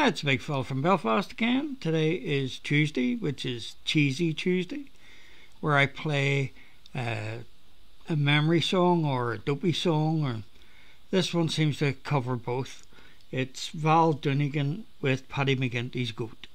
Hi, it's Big Phil from Belfast again. Today is Tuesday, which is Cheesey Tuesday, where I play a memory song or a dopey song, or this one seems to cover both. It's Val Doonican with Paddy McGinty's Goat.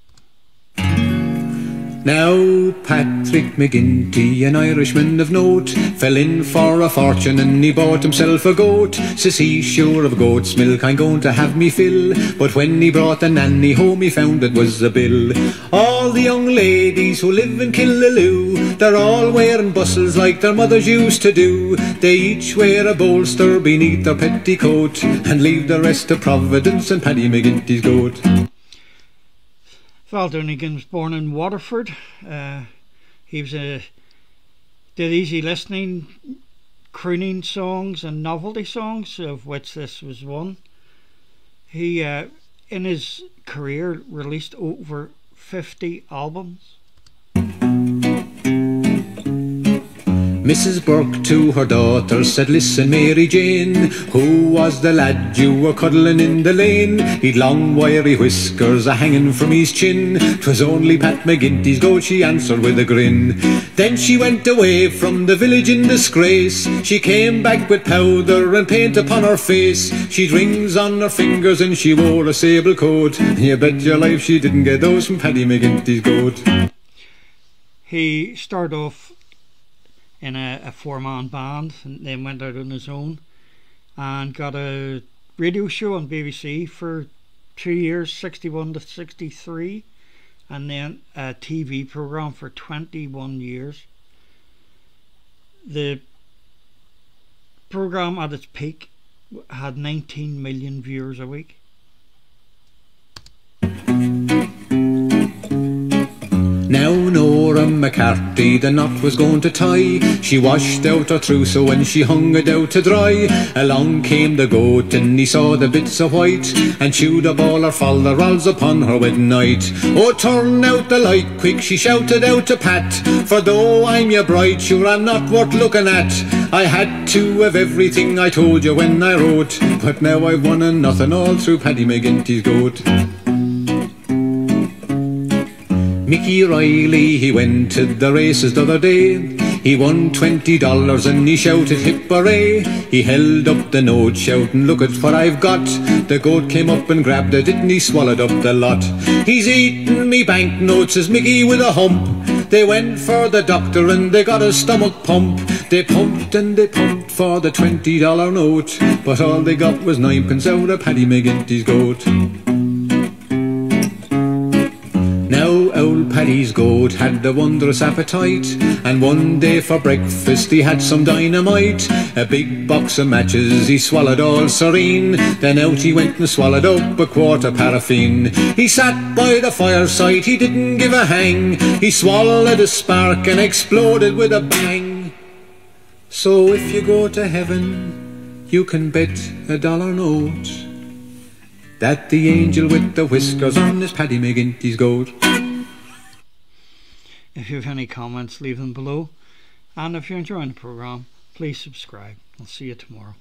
Now Patrick McGinty, an Irishman of note, fell in for a fortune and he bought himself a goat. Says he, sure of goat's milk I'm going to have me fill. But when he brought the nanny home he found it was a bill. All the young ladies who live in Killaloo, they're all wearing bustles like their mothers used to do. They each wear a bolster beneath their petticoat and leave the rest to Providence and Paddy McGinty's goat. Val Doonican was born in Waterford. He did easy listening, crooning songs and novelty songs, of which this was one. He, in his career, released over 50 albums. Mrs. Burke to her daughter said, "Listen, Mary Jane, who was the lad you were cuddling in the lane? He'd long wiry whiskers a-hanging from his chin. 'Twas only Pat McGinty's goat," she answered with a grin. Then she went away from the village in disgrace. She came back with powder and paint upon her face. She'd rings on her fingers and she wore a sable coat. You bet your life she didn't get those from Paddy McGinty's goat. He started off in a four-man band and then went out on his own and got a radio show on BBC for 2 years, 61 to 63, and then a TV programme for 21 years. The programme at its peak had 19 million viewers a week. Now Nora McCarthy, the knot was going to tie. She washed out her trousseau when she hung it out to dry. Along came the goat and he saw the bits of white and chewed up all her folderols upon her wedding night. "Oh, turn out the light quick," she shouted out to Pat, "for though I'm your bride, sure I'm not worth looking at. I had to have everything I told you when I wrote, but now I've won and nothing all through Paddy McGinty's goat." Mickey Riley, he went to the races the other day. He won $20 and he shouted hip hooray. He held up the note shouting, "Look at what I've got." The goat came up and grabbed it and he swallowed up the lot. "He's eaten me banknotes," says Mickey with a hump. They went for the doctor and they got a stomach pump. They pumped and they pumped for the $20 note, but all they got was 9pence out of Paddy McGinty's goat. Now old Paddy's goat had a wondrous appetite, and one day for breakfast he had some dynamite. A big box of matches he swallowed all serene, then out he went and swallowed up a quart of paraffin. He sat by the fireside, he didn't give a hang. He swallowed a spark and exploded with a bang. So if you go to heaven, you can bet a dollar note that the angel with the whiskers on is Paddy McGinty's goat. If you have any comments, leave them below, and if you're enjoying the programme, please subscribe. I'll see you tomorrow.